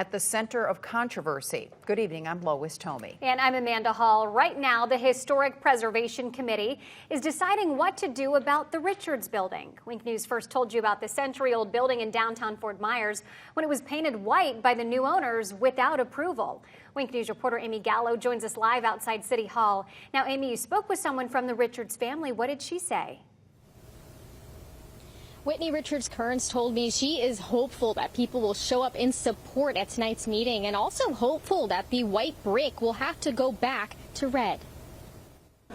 At the center of controversy. Good evening, I'm Lois Tomey. And I'm Amanda Hall. Right now, the Historic Preservation Committee is deciding what to do about the Richards Building. Wink News first told you about the century-old building in downtown Fort Myers when it was painted white by the new owners without approval. Wink News reporter Amy Gallo joins us live outside City Hall. Now, Amy, you spoke with someone from the Richards family. What did she say? Whitney Richards-Kearns told me she is hopeful that people will show up in support at tonight's meeting and also hopeful that the white brick will have to go back to red.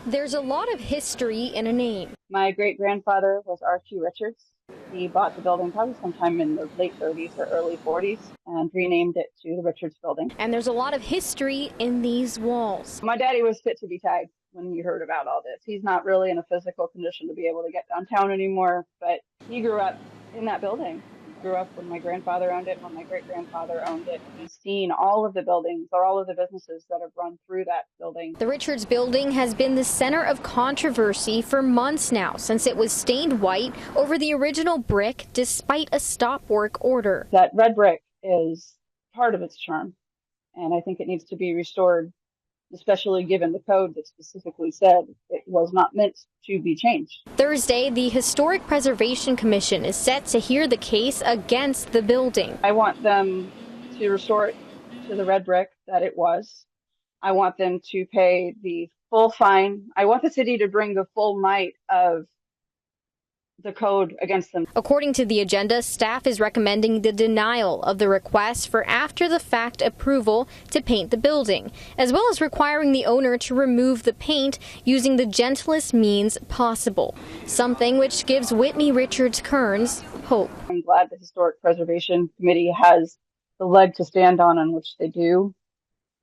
There's a lot of history in a name. My great-grandfather was Archie Richards. He bought the building probably sometime in the late 30s or early 40s and renamed it to the Richards Building. And there's a lot of history in these walls. My daddy was fit to be tied when he heard about all this. He's not really in a physical condition to be able to get downtown anymore, but he grew up in that building. He grew up when my grandfather owned it, when my great-grandfather owned it. He's seen all of the buildings or all of the businesses that have run through that building. The Richards Building has been the center of controversy for months now, since it was stained white over the original brick despite a stop work order. That red brick is part of its charm, and I think it needs to be restored, especially given the code that specifically said it was not meant to be changed. Thursday, the Historic Preservation Commission is set to hear the case against the building. I want them to restore it to the red brick that it was. I want them to pay the full fine. I want the city to bring the full might of the code against them. According to the agenda, staff is recommending the denial of the request for after-the-fact approval to paint the building, as well as requiring the owner to remove the paint using the gentlest means possible, something which gives Whitney Richards-Kearns hope. I'm glad the Historic Preservation Committee has the leg to stand on which they do,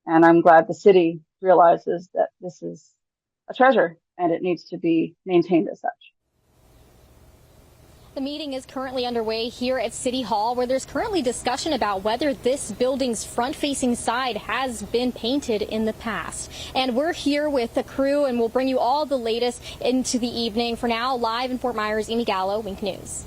and I'm glad the city realizes that this is a treasure and it needs to be maintained as such. The meeting is currently underway here at City Hall, where there's currently discussion about whether this building's front-facing side has been painted in the past. And we're here with the crew, and we'll bring you all the latest into the evening. For now, live in Fort Myers, Amy Gallo, Wink News.